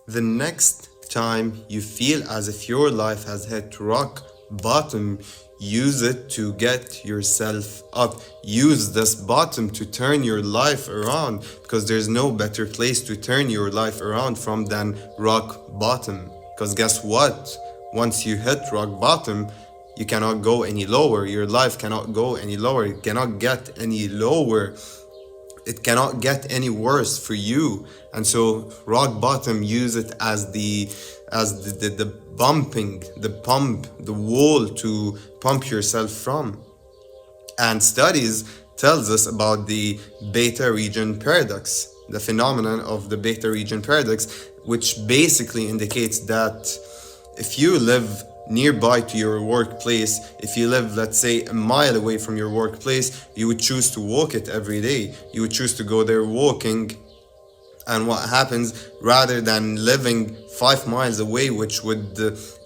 The next time you feel as if your life has hit rock bottom, use it to get yourself up. Use this bottom to turn your life around, because there's no better place to turn your life around from than rock bottom. Because guess what? Once you hit rock bottom, you cannot go any lower. Your life cannot go any lower. It cannot get any lower. It cannot get any worse for you. And so rock bottom, use it as the bumping, the pump, the wall to pump yourself from. And studies tells us about the beta region paradox, the phenomenon of the beta region paradox, which basically indicates that if you live nearby to your workplace, if you live, let's say, a mile away from your workplace, you would choose to walk it every day. You would choose to go there walking. And what happens, rather than living 5 miles away, which would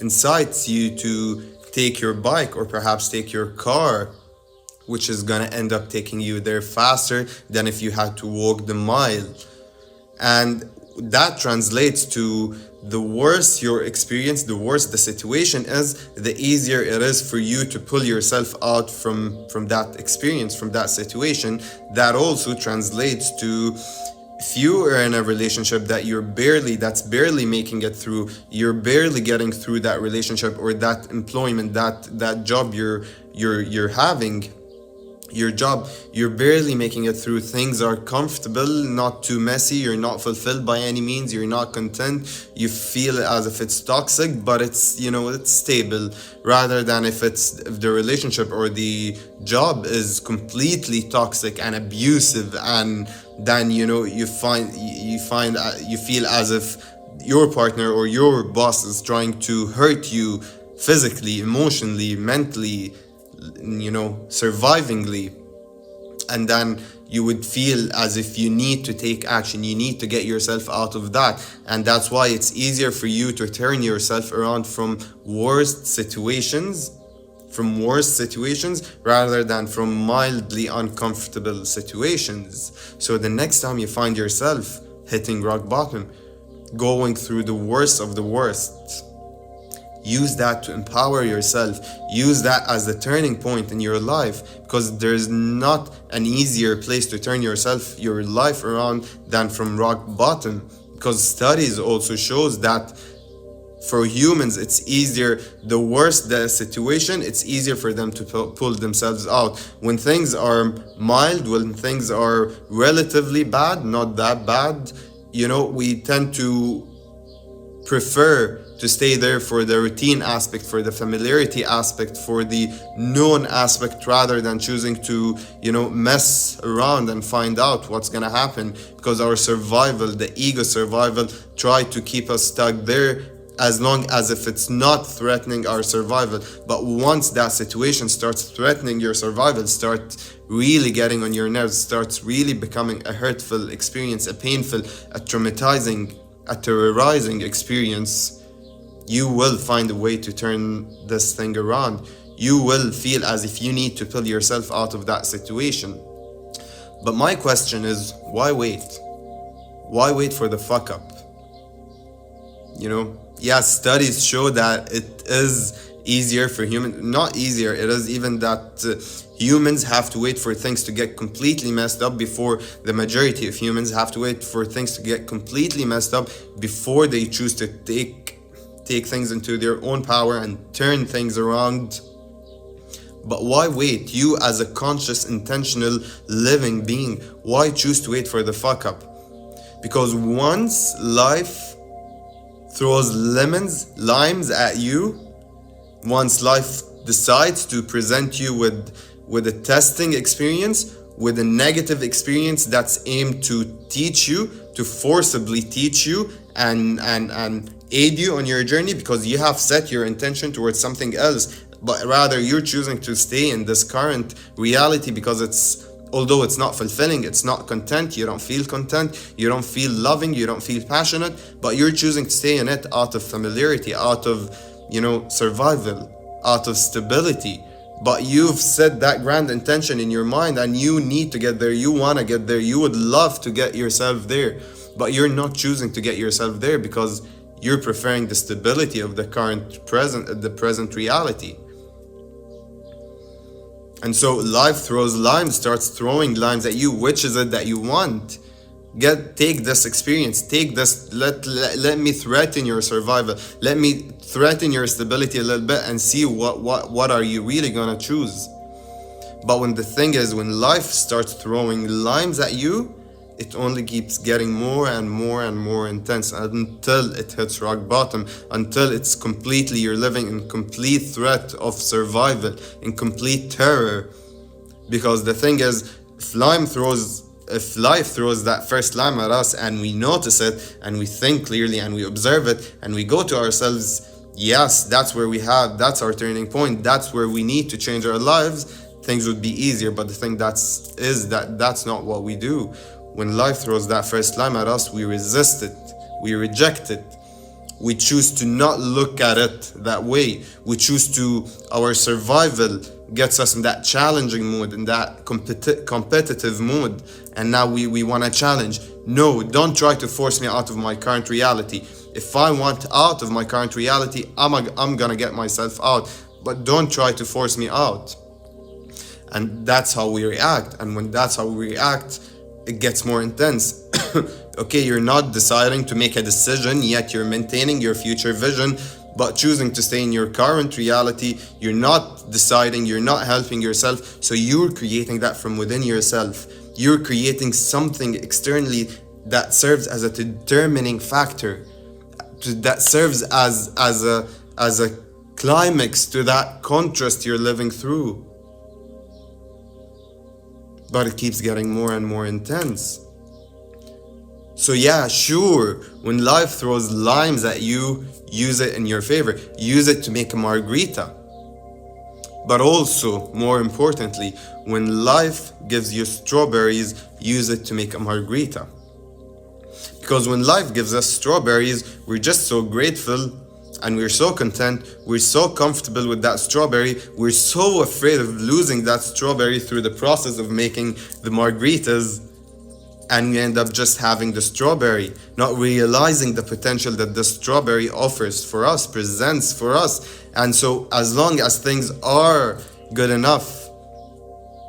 incite you to take your bike or perhaps take your car, which is gonna end up taking you there faster than if you had to walk the mile. And that translates to the worse your experience, the worse the situation is, the easier it is for you to pull yourself out from that experience, from that situation. That also translates to, if you are in a relationship that's barely making it through, you're barely getting through that relationship or that employment, that job you're having, your job, you're barely making it through. Things are comfortable, not too messy, you're not fulfilled by any means, you're not content, you feel as if it's toxic, but it's, it's stable, rather than if the relationship or the job is completely toxic and abusive, and then you feel as if your partner or your boss is trying to hurt you physically, emotionally, mentally, survivingly. And then you would feel as if you need to take action, you need to get yourself out of that. And that's why it's easier for you to turn yourself around from worst situations rather than from mildly uncomfortable situations. So the next time you find yourself hitting rock bottom, going through the worst of the worst, use that to empower yourself. Use that as the turning point in your life, because there's not an easier place to turn your life around than from rock bottom. Because studies also shows that for humans, it's easier, the worse the situation, it's easier for them to pull themselves out. When things are mild, when things are relatively bad, not that bad, we tend to prefer to stay there for the routine aspect, for the familiarity aspect, for the known aspect, rather than choosing to, mess around and find out what's gonna happen, because our survival, the ego survival, try to keep us stuck there as long as if it's not threatening our survival. But once that situation starts threatening your survival, starts really getting on your nerves, starts really becoming a hurtful experience, a painful, a traumatizing, a terrorizing experience, you will find a way to turn this thing around. You will feel as if you need to pull yourself out of that situation. But my question is, why wait? Why wait for the fuck up? Yes, studies show that it is easier for humans, not easier, it is even that humans have to wait for things to get completely messed up before, the majority of humans have to wait for things to get completely messed up before they choose to take things into their own power and turn things around. But why wait? You as a conscious, intentional, living being, why choose to wait for the fuck up? Because once life throws limes at you, once life decides to present you with a testing experience, with a negative experience that's aimed to teach you, to forcibly teach you and aid you on your journey, because you have set your intention towards something else, but rather you're choosing to stay in this current reality because although it's not fulfilling, it's not content, you don't feel content, you don't feel loving, you don't feel passionate, but you're choosing to stay in it out of familiarity, out of, survival, out of stability. But you've set that grand intention in your mind and you need to get there, you want to get there, you would love to get yourself there. but you're not choosing to get yourself there because you're preferring the stability of the present reality. And so life starts throwing limes at you. Which is it that you want? Take this experience, take this, let me threaten your survival, let me threaten your stability a little bit and see what are you really gonna choose. But when the thing is, when life starts throwing limes at you, it only keeps getting more and more and more intense until it hits rock bottom, until it's completely, you're living in complete threat of survival, in complete terror. Because the thing is, if life throws that first lime at us and we notice it and we think clearly and we observe it and we go to ourselves, yes, that's our turning point, that's where we need to change our lives, things would be easier. But the thing that's not what we do. When life throws that first lime at us, we resist it, we reject it. We choose to not look at it that way. We choose to, our survival gets us in that challenging mood, in that competitive mood. And now we want to challenge. No, don't try to force me out of my current reality. If I want out of my current reality, I'm gonna get myself out. But don't try to force me out. And that's how we react. And when that's how we react, it gets more intense. Okay, you're not deciding to make a decision, yet you're maintaining your future vision, but choosing to stay in your current reality. You're not deciding, you're not helping yourself, so you're creating that from within yourself. You're creating something externally that serves as a determining factor, that serves as a climax to that contrast you're living through. But it keeps getting more and more intense. So yeah, sure, when life throws limes at you, use it in your favor. Use it to make a margarita. But also, more importantly, when life gives you strawberries, use it to make a margarita. Because when life gives us strawberries, we're just so grateful and we're so content, we're so comfortable with that strawberry, we're so afraid of losing that strawberry through the process of making the margaritas, and we end up just having the strawberry, not realizing the potential that the strawberry offers for us, presents for us. And so as long as things are good enough,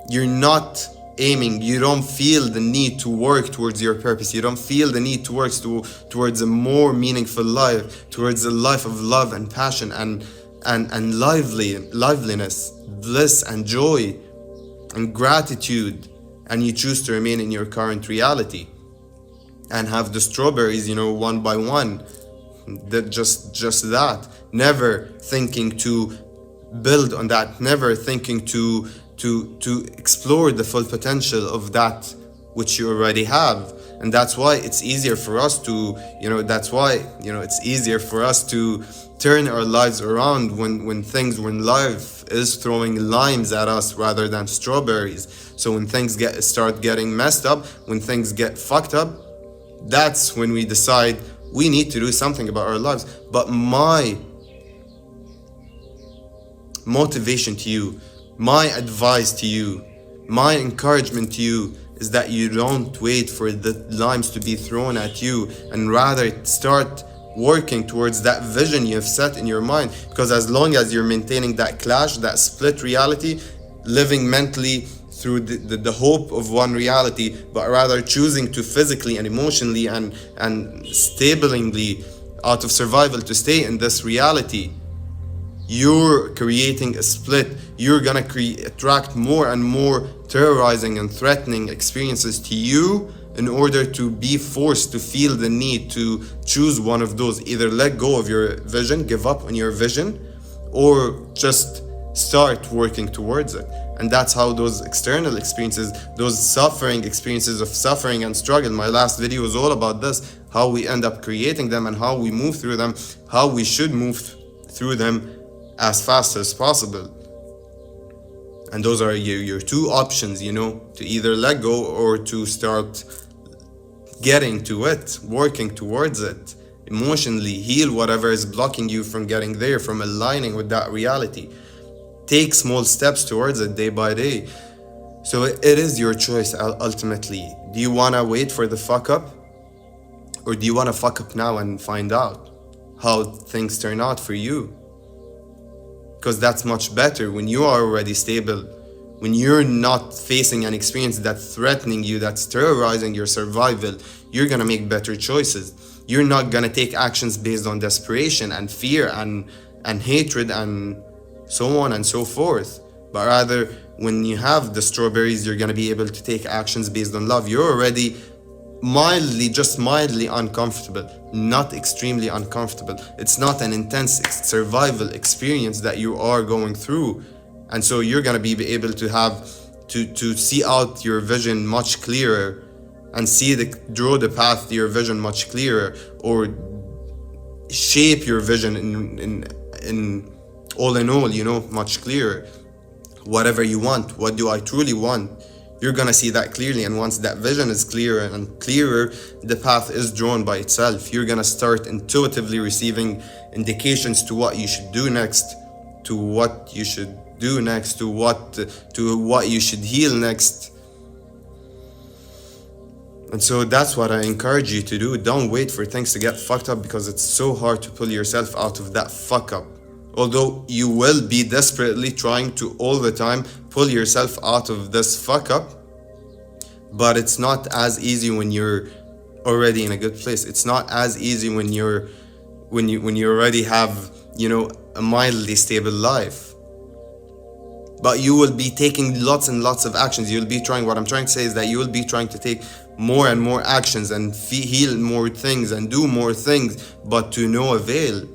you're not aiming, you don't feel the need to work towards your purpose, you don't feel the need to work towards a more meaningful life, towards a life of love and passion and liveliness, bliss and joy and gratitude, and you choose to remain in your current reality and have the strawberries, one by one, that just that, never thinking to build on that, never thinking to explore the full potential of that which you already have. And that's why it's easier for us to, it's easier for us to turn our lives around when life is throwing limes at us rather than strawberries. So when things start getting messed up, when things get fucked up, that's when we decide we need to do something about our lives. But my motivation to you, my advice to you, my encouragement to you is that you don't wait for the limes to be thrown at you, and rather start working towards that vision you have set in your mind. Because as long as you're maintaining that clash, that split reality, living mentally through the hope of one reality, but rather choosing to physically and emotionally and stabilingly out of survival to stay in this reality, you're creating a split. You're gonna attract more and more terrorizing and threatening experiences to you in order to be forced to feel the need to choose one of those. Either let go of your vision, give up on your vision, or just start working towards it. And that's how those external experiences, those experiences of suffering and struggle, my last video was all about this, how we end up creating them and how we move through them, how we should move through them as fast as possible. And those are your two options, to either let go or to start getting to it, working towards it, emotionally heal whatever is blocking you from getting there, from aligning with that reality. Take small steps towards it day by day. So it is your choice ultimately. Do you want to wait for the fuck up? Or do you want to fuck up now and find out how things turn out for you? Because that's much better when you are already stable, when you're not facing an experience that's threatening you, that's terrorizing your survival. You're gonna make better choices. You're not gonna take actions based on desperation and fear and hatred and so on and so forth, but rather when you have the strawberries, you're gonna be able to take actions based on love. You're already just mildly uncomfortable, not extremely uncomfortable. It's not an intense survival experience that you are going through. And so you're gonna be able to have to see out your vision much clearer and draw the path to your vision much clearer, or shape your vision in all, you know, much clearer. Whatever you want, what do I truly want? You're gonna see that clearly, and once that vision is clearer and clearer, the path is drawn by itself. You're gonna start intuitively receiving indications to what you should do next, to what you should do next, to what you should heal next. And so that's what I encourage you to do. Don't wait for things to get fucked up, because it's so hard to pull yourself out of that fuck up. Although you will be desperately trying to all the time pull yourself out of this fuck up, but it's not as easy when you're already in a good place. It's not as easy when you already have, you know, a mildly stable life. But you will be taking lots and lots of actions. What I'm trying to say is that you will be trying to take more and more actions and heal more things and do more things, but to no avail.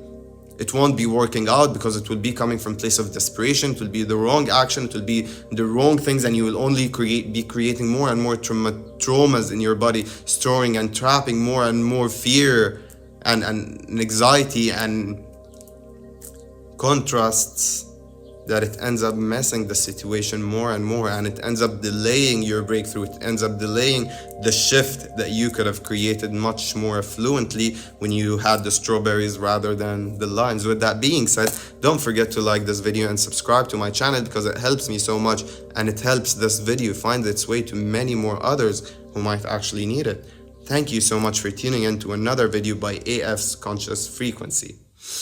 It won't be working out, because it will be coming from a place of desperation. It will be the wrong action. It will be the wrong things, and you will only be creating more and more traumas in your body, storing and trapping more and more fear and anxiety and contrasts, that it ends up messing the situation more and more, and it ends up delaying your breakthrough. It ends up delaying the shift that you could have created much more fluently when you had the strawberries rather than the limes. With that being said, don't forget to like this video and subscribe to my channel, because it helps me so much, and it helps this video find its way to many more others who might actually need it. Thank you so much for tuning in to another video by AF's Conscious Frequency.